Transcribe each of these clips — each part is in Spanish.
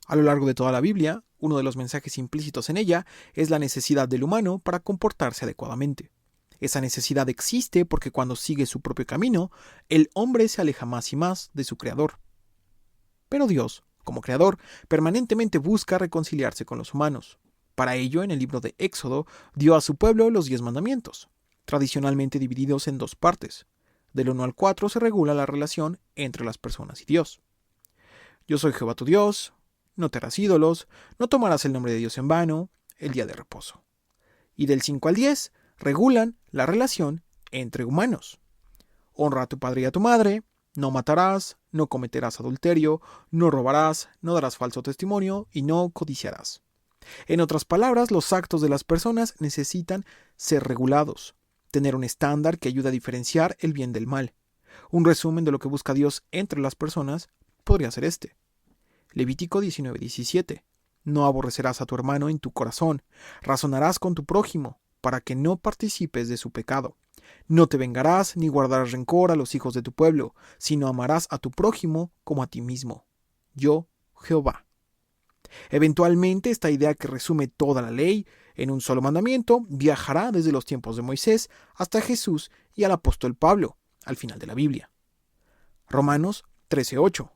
A lo largo de toda la Biblia, uno de los mensajes implícitos en ella es la necesidad del humano para comportarse adecuadamente. Esa necesidad existe porque cuando sigue su propio camino, el hombre se aleja más y más de su creador. Pero Dios, como creador, permanentemente busca reconciliarse con los humanos. Para ello, en el libro de Éxodo, dio a su pueblo los 10 mandamientos, tradicionalmente divididos en dos partes. Del 1 al 4 se regula la relación entre las personas y Dios. Yo soy Jehová tu Dios, no te harás ídolos, no tomarás el nombre de Dios en vano, el día de reposo. Y del 5 al 10 regulan la relación entre humanos. Honra a tu padre y a tu madre, no matarás, no cometerás adulterio, no robarás, no darás falso testimonio y no codiciarás. En otras palabras, los actos de las personas necesitan ser regulados, tener un estándar que ayude a diferenciar el bien del mal. Un resumen de lo que busca Dios entre las personas podría ser este. Levítico 19:17. No aborrecerás a tu hermano en tu corazón, razonarás con tu prójimo, para que no participes de su pecado. No te vengarás ni guardarás rencor a los hijos de tu pueblo, sino amarás a tu prójimo como a ti mismo. Yo, Jehová. Eventualmente, esta idea que resume toda la ley en un solo mandamiento viajará desde los tiempos de Moisés hasta Jesús y al apóstol Pablo, al final de la Biblia. Romanos 13:8.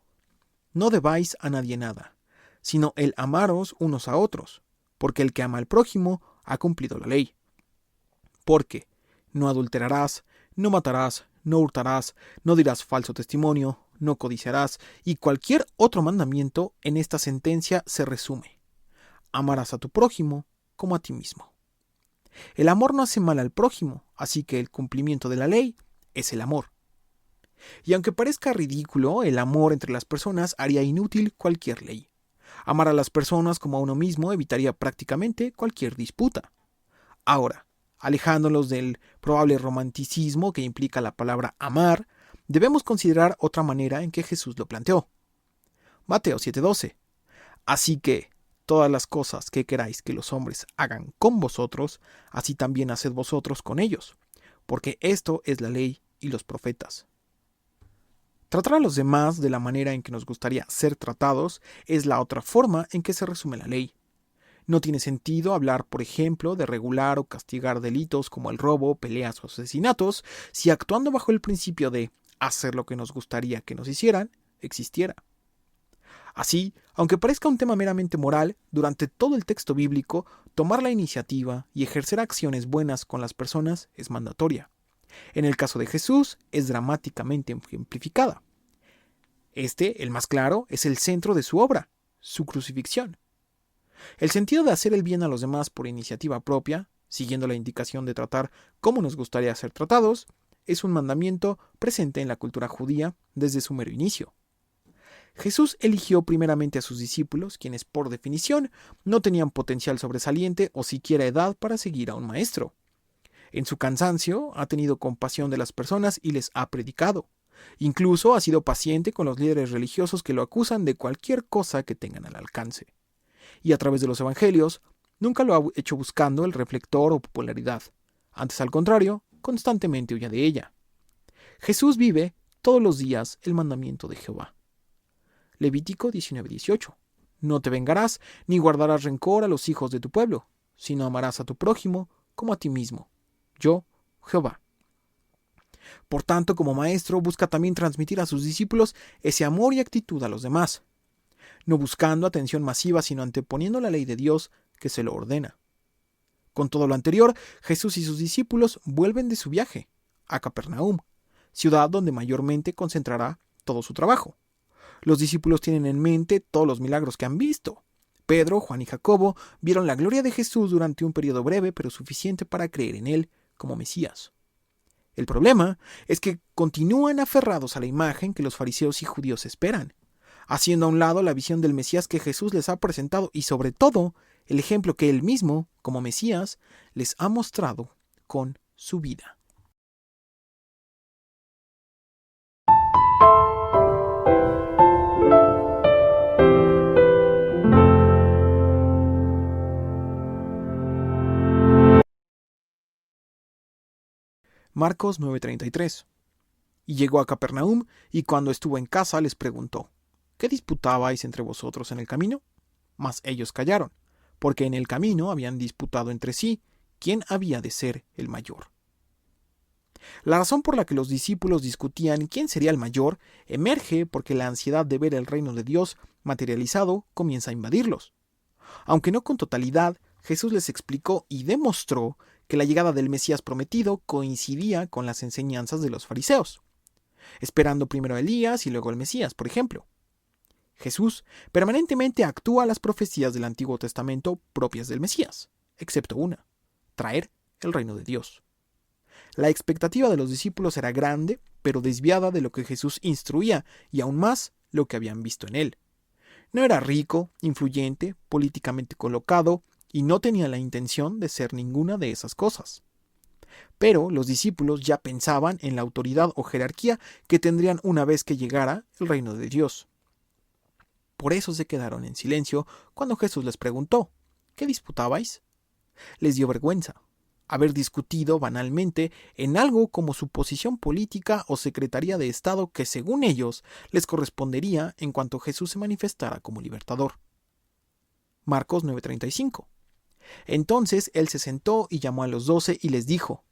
No debáis a nadie nada, sino el amaros unos a otros, porque el que ama al prójimo ha cumplido la ley. Porque no adulterarás, no matarás, no hurtarás, no dirás falso testimonio, no codiciarás, y cualquier otro mandamiento en esta sentencia se resume. Amarás a tu prójimo como a ti mismo. El amor no hace mal al prójimo, así que el cumplimiento de la ley es el amor. Y aunque parezca ridículo, el amor entre las personas haría inútil cualquier ley. Amar a las personas como a uno mismo evitaría prácticamente cualquier disputa. Ahora, alejándonos del probable romanticismo que implica la palabra amar, debemos considerar otra manera en que Jesús lo planteó. Mateo 7:12. Así que, todas las cosas que queráis que los hombres hagan con vosotros, así también haced vosotros con ellos, porque esto es la ley y los profetas. Tratar a los demás de la manera en que nos gustaría ser tratados es la otra forma en que se resume la ley. No tiene sentido hablar, por ejemplo, de regular o castigar delitos como el robo, peleas o asesinatos, si actuando bajo el principio de hacer lo que nos gustaría que nos hicieran, existiera. Así, aunque parezca un tema meramente moral, durante todo el texto bíblico, tomar la iniciativa y ejercer acciones buenas con las personas es mandatoria. En el caso de Jesús, es dramáticamente ejemplificada. El más claro, es el centro de su obra, su crucifixión. El sentido de hacer el bien a los demás por iniciativa propia, siguiendo la indicación de tratar como nos gustaría ser tratados, es un mandamiento presente en la cultura judía desde su mero inicio. Jesús eligió primeramente a sus discípulos, quienes por definición no tenían potencial sobresaliente o siquiera edad para seguir a un maestro. En su cansancio ha tenido compasión de las personas y les ha predicado. Incluso ha sido paciente con los líderes religiosos que lo acusan de cualquier cosa que tengan al alcance. Y a través de los evangelios, nunca lo ha hecho buscando el reflector o popularidad. Antes, al contrario, constantemente huye de ella. Jesús vive todos los días el mandamiento de Jehová. Levítico 19:18. No te vengarás ni guardarás rencor a los hijos de tu pueblo, sino amarás a tu prójimo como a ti mismo. Yo, Jehová. Por tanto, como maestro, busca también transmitir a sus discípulos ese amor y actitud a los demás, no buscando atención masiva, sino anteponiendo la ley de Dios que se lo ordena. Con todo lo anterior, Jesús y sus discípulos vuelven de su viaje a Capernaum, ciudad donde mayormente concentrará todo su trabajo. Los discípulos tienen en mente todos los milagros que han visto. Pedro, Juan y Jacobo vieron la gloria de Jesús durante un periodo breve, pero suficiente para creer en él como Mesías. El problema es que continúan aferrados a la imagen que los fariseos y judíos esperan, haciendo a un lado la visión del Mesías que Jesús les ha presentado y sobre todo el ejemplo que él mismo, como Mesías, les ha mostrado con su vida. Marcos 9:33. Y llegó a Capernaum, y cuando estuvo en casa les preguntó: ¿Qué disputabais entre vosotros en el camino? mas ellos callaron, porque en el camino habían disputado entre sí quién había de ser el mayor. La razón por la que los discípulos discutían quién sería el mayor emerge porque la ansiedad de ver el reino de Dios materializado comienza a invadirlos. Aunque no con totalidad, Jesús les explicó y demostró que la llegada del Mesías prometido coincidía con las enseñanzas de los fariseos, esperando primero a Elías y luego al Mesías, por ejemplo. Jesús permanentemente actúa las profecías del Antiguo Testamento propias del Mesías, excepto una: traer el reino de Dios. La expectativa de los discípulos era grande, pero desviada de lo que Jesús instruía y aún más lo que habían visto en él. No era rico, influyente, políticamente colocado y no tenía la intención de ser ninguna de esas cosas. Pero los discípulos ya pensaban en la autoridad o jerarquía que tendrían una vez que llegara el reino de Dios. Por eso se quedaron en silencio cuando Jesús les preguntó: ¿qué disputabais? Les dio vergüenza haber discutido banalmente en algo como su posición política o secretaría de Estado que, según ellos, les correspondería en cuanto Jesús se manifestara como libertador. Marcos 9:35. Entonces él se sentó y llamó a los 12 y les dijo: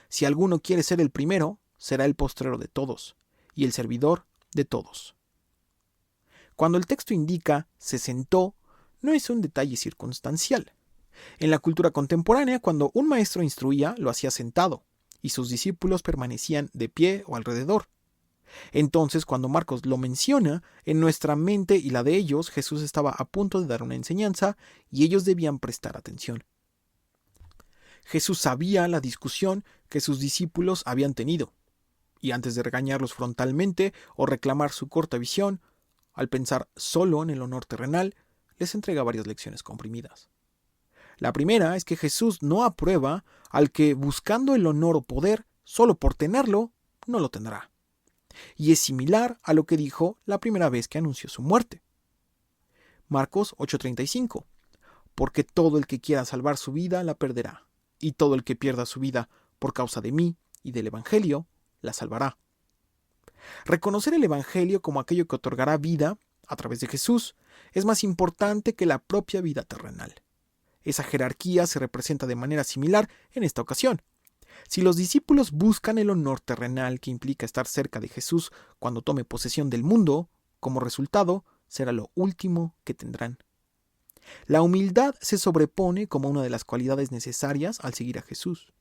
si alguno quiere ser el primero, será el postrero de todos, y el servidor de todos. Cuando el texto indica se sentó, no es un detalle circunstancial. En la cultura contemporánea, cuando un maestro instruía, lo hacía sentado, y sus discípulos permanecían de pie o alrededor. Entonces, cuando Marcos lo menciona, en nuestra mente y la de ellos, Jesús estaba a punto de dar una enseñanza y ellos debían prestar atención. Jesús sabía la discusión que sus discípulos habían tenido, y antes de regañarlos frontalmente o reclamar su corta visión, al pensar solo en el honor terrenal, les entrega varias lecciones comprimidas. La primera es que Jesús no aprueba al que, buscando el honor o poder, solo por tenerlo, no lo tendrá. Y es similar a lo que dijo la primera vez que anunció su muerte. Marcos 8:35. Porque todo el que quiera salvar su vida la perderá, y todo el que pierda su vida por causa de mí y del Evangelio, la salvará. Reconocer el Evangelio como aquello que otorgará vida, a través de Jesús, es más importante que la propia vida terrenal. Esa jerarquía se representa de manera similar en esta ocasión. Si los discípulos buscan el honor terrenal que implica estar cerca de Jesús cuando tome posesión del mundo, como resultado será lo último que tendrán. La humildad se sobrepone como una de las cualidades necesarias al seguir a Jesús.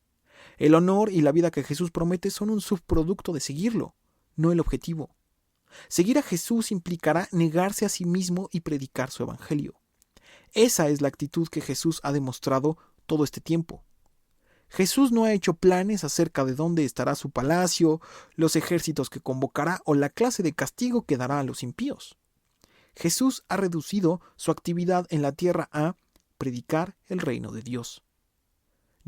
El honor y la vida que Jesús promete son un subproducto de seguirlo, no el objetivo. Seguir a Jesús implicará negarse a sí mismo y predicar su evangelio. Esa es la actitud que Jesús ha demostrado todo este tiempo. Jesús no ha hecho planes acerca de dónde estará su palacio, los ejércitos que convocará o la clase de castigo que dará a los impíos. Jesús ha reducido su actividad en la tierra a predicar el reino de Dios.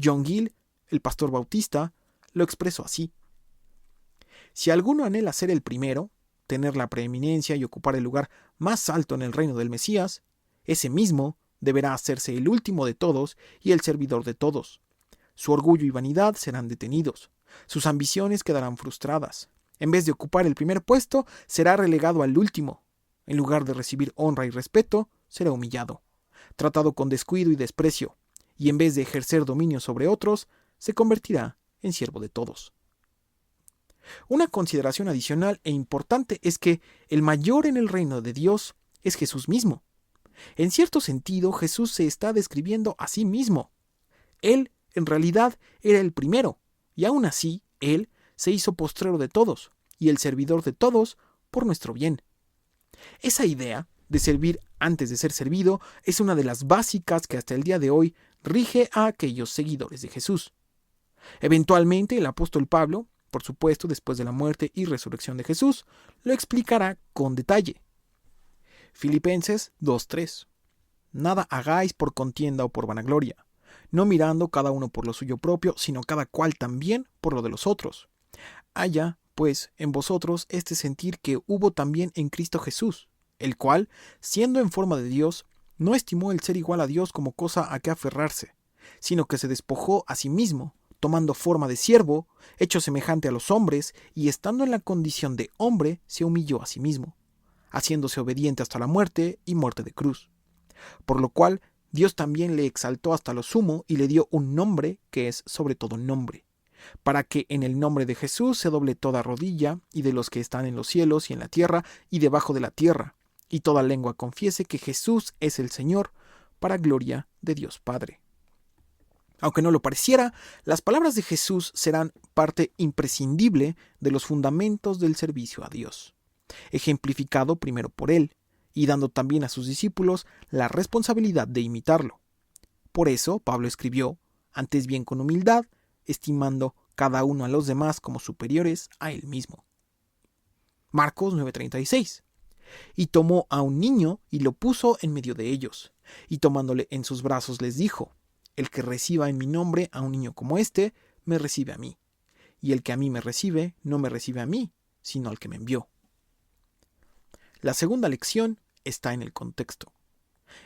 John Gill, el pastor bautista, lo expresó así: si alguno anhela ser el primero, tener la preeminencia y ocupar el lugar más alto en el reino del Mesías, ese mismo deberá hacerse el último de todos y el servidor de todos. Su orgullo y vanidad serán detenidos. Sus ambiciones quedarán frustradas. En vez de ocupar el primer puesto, será relegado al último. En lugar de recibir honra y respeto, será humillado, tratado con descuido y desprecio, y en vez de ejercer dominio sobre otros, se convertirá en siervo de todos. Una consideración adicional e importante es que el mayor en el reino de Dios es Jesús mismo. En cierto sentido, Jesús se está describiendo a sí mismo. Él, en realidad, era el primero, y aún así, Él se hizo postrero de todos, y el servidor de todos, por nuestro bien. Esa idea de servir antes de ser servido es una de las básicas que hasta el día de hoy rige a aquellos seguidores de Jesús. Eventualmente, el apóstol Pablo, por supuesto después de la muerte y resurrección de Jesús, lo explicará con detalle. Filipenses 2:3. Nada hagáis por contienda o por vanagloria, no mirando cada uno por lo suyo propio, sino cada cual también por lo de los otros. Haya, pues, en vosotros este sentir que hubo también en Cristo Jesús, el cual, siendo en forma de Dios, no estimó el ser igual a Dios como cosa a que aferrarse, sino que se despojó a sí mismo, tomando forma de siervo, hecho semejante a los hombres, y estando en la condición de hombre, se humilló a sí mismo, haciéndose obediente hasta la muerte y muerte de cruz. por lo cual Dios también le exaltó hasta lo sumo y le dio un nombre que es sobre todo nombre, para que en el nombre de Jesús se doble toda rodilla, y de los que están en los cielos y en la tierra y debajo de la tierra, y toda lengua confiese que Jesús es el Señor, para gloria de Dios Padre. Aunque no lo pareciera, las palabras de Jesús serán parte imprescindible de los fundamentos del servicio a Dios, ejemplificado primero por Él, y dando también a sus discípulos la responsabilidad de imitarlo. Por eso Pablo escribió, antes bien con humildad, estimando cada uno a los demás como superiores a él mismo. Marcos 9:36. Y tomó a un niño y lo puso en medio de ellos, y tomándole en sus brazos les dijo, el que reciba en mi nombre a un niño como este, me recibe a mí, y el que a mí me recibe, no me recibe a mí, sino al que me envió. La segunda lección está en el contexto.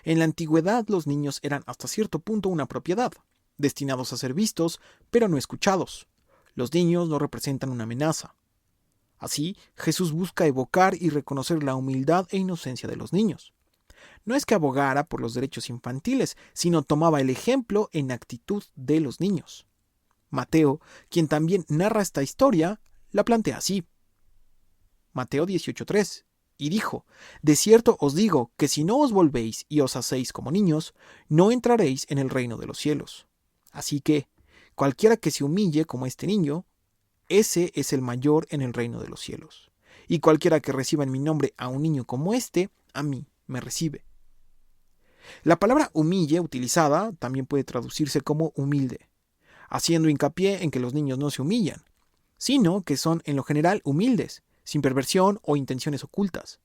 En la antigüedad los niños eran hasta cierto punto una propiedad, destinados a ser vistos, pero no escuchados. Los niños no representan una amenaza. Así, Jesús busca evocar y reconocer la humildad e inocencia de los niños. No es que abogara por los derechos infantiles, sino tomaba el ejemplo en actitud de los niños. Mateo, quien también narra esta historia, la plantea así. Mateo 18:3. Y dijo, de cierto os digo que si no os volvéis y os hacéis como niños, no entraréis en el reino de los cielos. Así que, cualquiera que se humille como este niño, ese es el mayor en el reino de los cielos. Y cualquiera que reciba en mi nombre a un niño como este, a mí me recibe. La palabra humille utilizada también puede traducirse como humilde, haciendo hincapié en que los niños no se humillan, sino que son en lo general humildes, sin perversión o intenciones ocultas.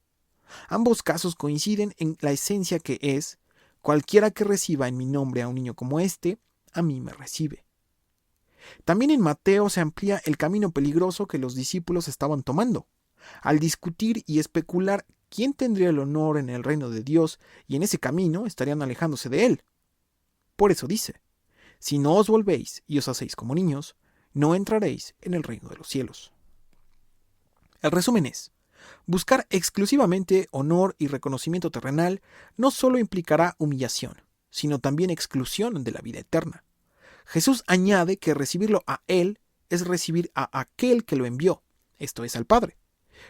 Ambos casos coinciden en la esencia que es, cualquiera que reciba en mi nombre a un niño como este, a mí me recibe. También en Mateo se amplía el camino peligroso que los discípulos estaban tomando, al discutir y especular quién tendría el honor en el reino de Dios, y en ese camino estarían alejándose de él. Por eso dice, si no os volvéis y os hacéis como niños, no entraréis en el reino de los cielos. El resumen es, buscar exclusivamente honor y reconocimiento terrenal no solo implicará humillación, sino también exclusión de la vida eterna. Jesús añade que recibirlo a Él es recibir a aquel que lo envió, esto es al Padre.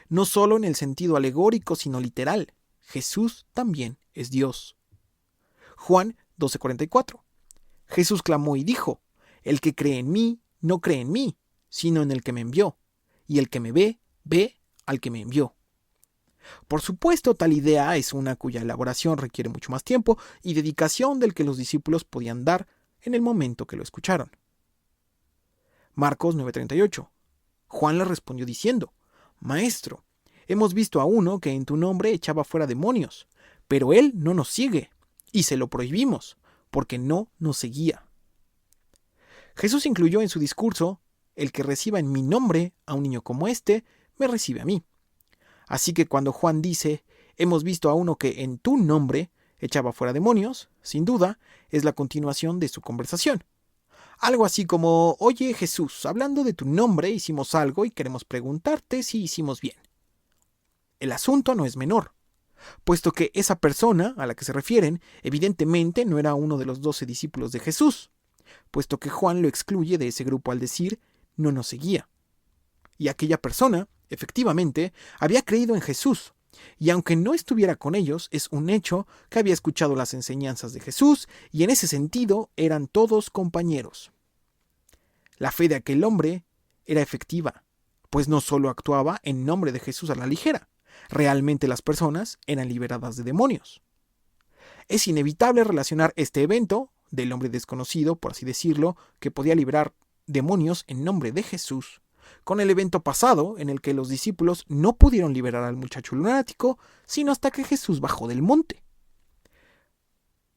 No solo en el sentido alegórico, sino literal. Jesús también es Dios. Juan 12:44. Jesús clamó y dijo, el que cree en mí, no cree en mí, sino en el que me envió, y el que me ve, ve al que me envió. Por supuesto, tal idea es una cuya elaboración requiere mucho más tiempo y dedicación del que los discípulos podían dar en el momento que lo escucharon. Marcos 9:38. Juan le respondió diciendo, Maestro, hemos visto a uno que en tu nombre echaba fuera demonios, pero él no nos sigue, y se lo prohibimos, porque no nos seguía. Jesús incluyó en su discurso, el que reciba en mi nombre a un niño como este, me recibe a mí. Así que cuando Juan dice, hemos visto a uno que en tu nombre echaba fuera demonios, sin duda, es la continuación de su conversación. Algo así como, oye Jesús, hablando de tu nombre hicimos algo y queremos preguntarte si hicimos bien. El asunto no es menor, puesto que esa persona a la que se refieren evidentemente no era uno de los 12 discípulos de Jesús, puesto que Juan lo excluye de ese grupo al decir, no nos seguía. Y aquella persona, efectivamente, había creído en Jesús, y aunque no estuviera con ellos, es un hecho que había escuchado las enseñanzas de Jesús, y en ese sentido eran todos compañeros. La fe de aquel hombre era efectiva, pues no solo actuaba en nombre de Jesús a la ligera, realmente las personas eran liberadas de demonios. Es inevitable relacionar este evento, del hombre desconocido, por así decirlo, que podía liberar demonios en nombre de Jesús, con el evento pasado en el que los discípulos no pudieron liberar al muchacho lunático, sino hasta que Jesús bajó del monte.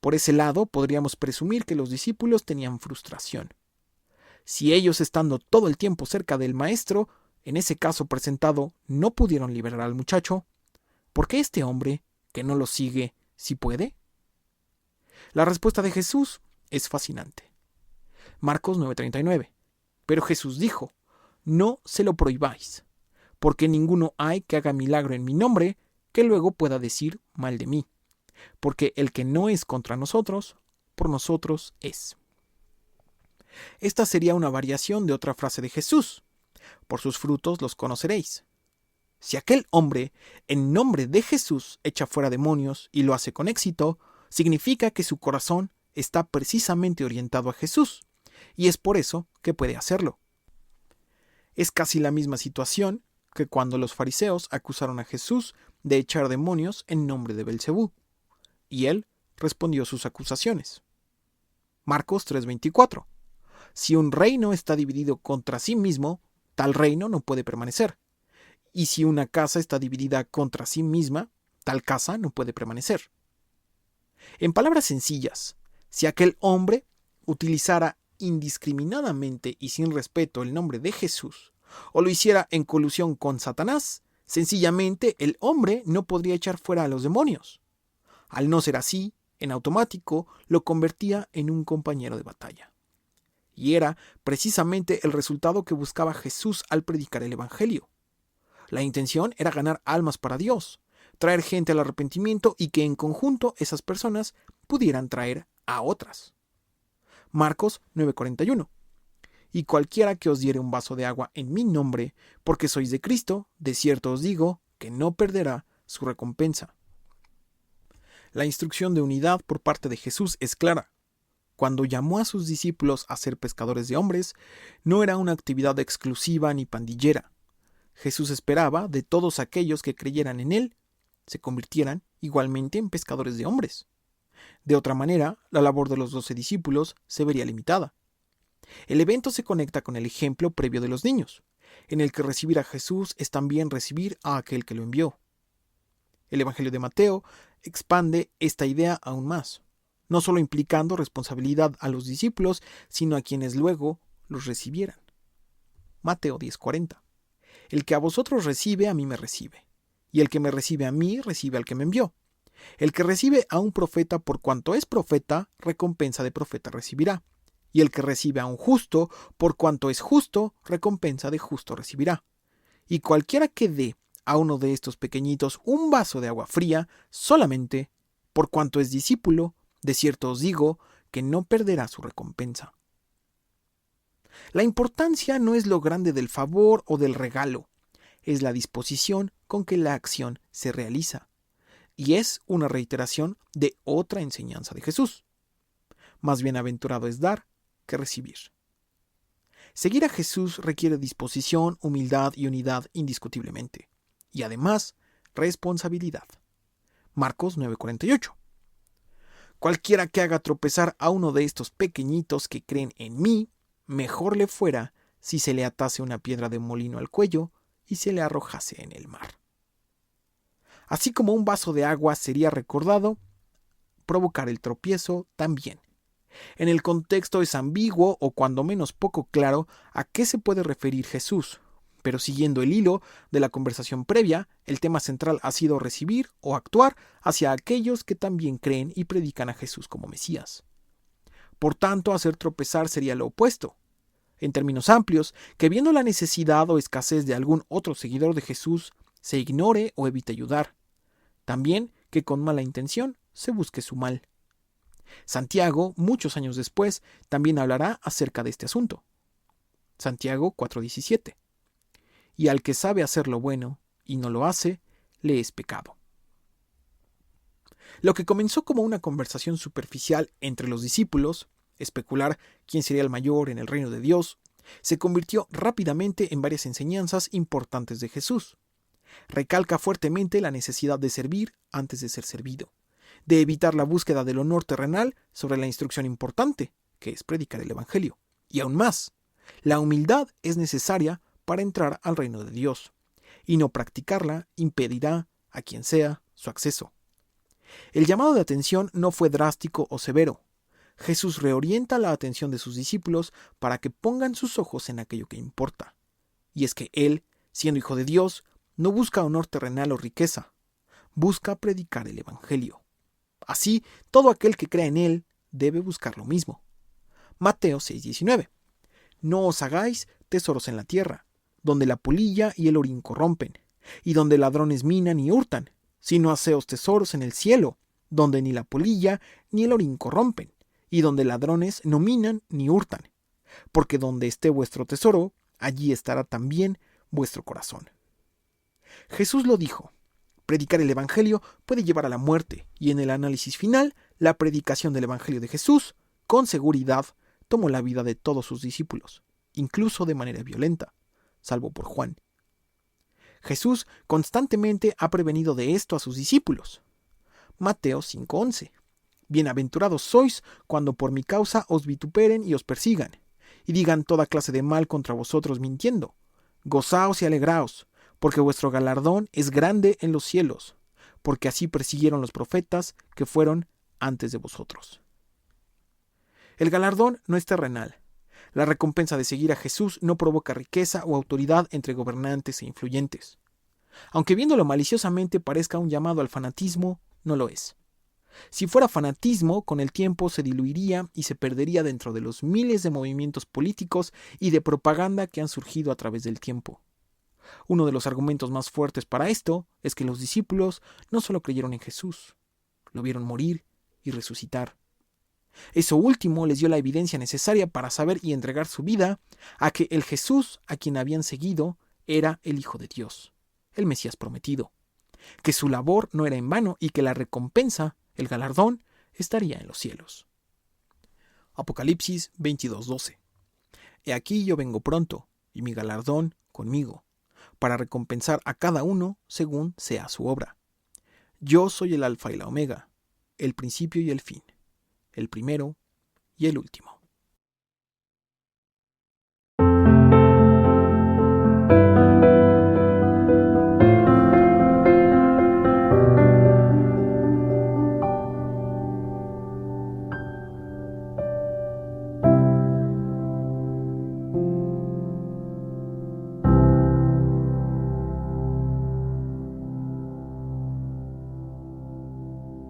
Por ese lado, podríamos presumir que los discípulos tenían frustración. Si ellos, estando todo el tiempo cerca del Maestro, en ese caso presentado, no pudieron liberar al muchacho, ¿por qué este hombre, que no lo sigue, sí puede? La respuesta de Jesús es fascinante. Marcos 9:39. Pero Jesús dijo, no se lo prohibáis, porque ninguno hay que haga milagro en mi nombre que luego pueda decir mal de mí. porque el que no es contra nosotros, por nosotros es. Esta sería una variación de otra frase de Jesús: por sus frutos los conoceréis. Si aquel hombre, en nombre de Jesús, echa fuera demonios y lo hace con éxito, significa que su corazón está precisamente orientado a Jesús, y es por eso que puede hacerlo. Es casi la misma situación que cuando los fariseos acusaron a Jesús de echar demonios en nombre de Belcebú, y él respondió sus acusaciones. Marcos 3:24. Si un reino está dividido contra sí mismo, tal reino no puede permanecer. Y si una casa está dividida contra sí misma, tal casa no puede permanecer. En palabras sencillas, si aquel hombre utilizara indiscriminadamente y sin respeto el nombre de Jesús, o lo hiciera en colusión con Satanás, sencillamente el hombre no podría echar fuera a los demonios. Al no ser así, en automático lo convertía en un compañero de batalla. Y era precisamente el resultado que buscaba Jesús al predicar el Evangelio. La intención era ganar almas para Dios, traer gente al arrepentimiento y que en conjunto esas personas pudieran traer a otras. Marcos 9:41. Y cualquiera que os diere un vaso de agua en mi nombre, porque sois de Cristo, de cierto os digo que no perderá su recompensa. La instrucción de unidad por parte de Jesús es clara. Cuando llamó a sus discípulos a ser pescadores de hombres, no era una actividad exclusiva ni pandillera. Jesús esperaba de todos aquellos que creyeran en él, se convirtieran igualmente en pescadores de hombres. De otra manera, la labor de los 12 discípulos se vería limitada. El evento se conecta con el ejemplo previo de los niños, en el que recibir a Jesús es también recibir a aquel que lo envió. El Evangelio de Mateo expande esta idea aún más, no solo implicando responsabilidad a los discípulos, sino a quienes luego los recibieran. Mateo 10:40. El que a vosotros recibe, a mí me recibe, y el que me recibe a mí, recibe al que me envió. El que recibe a un profeta por cuanto es profeta, recompensa de profeta recibirá. Y el que recibe a un justo, por cuanto es justo, recompensa de justo recibirá. Y cualquiera que dé a uno de estos pequeñitos un vaso de agua fría, solamente, por cuanto es discípulo, de cierto os digo, que no perderá su recompensa. La importancia no es lo grande del favor o del regalo, es la disposición con que la acción se realiza. Y es una reiteración de otra enseñanza de Jesús. Más bienaventurado es dar que recibir. Seguir a Jesús requiere disposición, humildad y unidad indiscutiblemente. Y además, responsabilidad. Marcos 9:48. Cualquiera que haga tropezar a uno de estos pequeñitos que creen en mí, mejor le fuera si se le atase una piedra de molino al cuello y se le arrojase en el mar. Así como un vaso de agua sería recordado, provocar el tropiezo también. En el contexto es ambiguo o cuando menos poco claro a qué se puede referir Jesús, pero siguiendo el hilo de la conversación previa, el tema central ha sido recibir o actuar hacia aquellos que también creen y predican a Jesús como Mesías. Por tanto, hacer tropezar sería lo opuesto. En términos amplios, que viendo la necesidad o escasez de algún otro seguidor de Jesús, se ignore o evite ayudar. También que con mala intención se busque su mal. Santiago, muchos años después, también hablará acerca de este asunto. Santiago 4:17. Y al que sabe hacer lo bueno y no lo hace, le es pecado. Lo que comenzó como una conversación superficial entre los discípulos, especular quién sería el mayor en el reino de Dios, se convirtió rápidamente en varias enseñanzas importantes de Jesús. Recalca fuertemente la necesidad de servir antes de ser servido, de evitar la búsqueda del honor terrenal sobre la instrucción importante, que es predicar el Evangelio. Y aún más, la humildad es necesaria para entrar al reino de Dios, y no practicarla impedirá a quien sea su acceso. El llamado de atención no fue drástico o severo. Jesús reorienta la atención de sus discípulos para que pongan sus ojos en aquello que importa. Y es que Él, siendo Hijo de Dios, no busca honor terrenal o riqueza, busca predicar el Evangelio. Así, todo aquel que crea en Él debe buscar lo mismo. Mateo 6:19. No os hagáis tesoros en la tierra, donde la polilla y el orín corrompen, y donde ladrones minan y hurtan, sino haceos tesoros en el cielo, donde ni la polilla ni el orín corrompen, y donde ladrones no minan ni hurtan, porque donde esté vuestro tesoro, allí estará también vuestro corazón. Jesús lo dijo. Predicar el Evangelio puede llevar a la muerte, y en el análisis final, la predicación del Evangelio de Jesús, con seguridad, tomó la vida de todos sus discípulos, incluso de manera violenta, salvo por Juan. Jesús constantemente ha prevenido de esto a sus discípulos. Mateo 5:11. Bienaventurados sois cuando por mi causa os vituperen y os persigan, y digan toda clase de mal contra vosotros mintiendo. Gozaos y alegraos, porque vuestro galardón es grande en los cielos, porque así persiguieron los profetas que fueron antes de vosotros. El galardón no es terrenal. La recompensa de seguir a Jesús no provoca riqueza o autoridad entre gobernantes e influyentes. Aunque viéndolo maliciosamente parezca un llamado al fanatismo, no lo es. Si fuera fanatismo, con el tiempo se diluiría y se perdería dentro de los miles de movimientos políticos y de propaganda que han surgido a través del tiempo. Uno de los argumentos más fuertes para esto es que los discípulos no solo creyeron en Jesús, lo vieron morir y resucitar. Eso último les dio la evidencia necesaria para saber y entregar su vida a que el Jesús a quien habían seguido era el Hijo de Dios, el Mesías prometido, que su labor no era en vano y que la recompensa, el galardón, estaría en los cielos. Apocalipsis 22:12. He aquí yo vengo pronto, y mi galardón conmigo, para recompensar a cada uno según sea su obra. Yo soy el Alfa y la Omega, el principio y el fin, el primero y el último.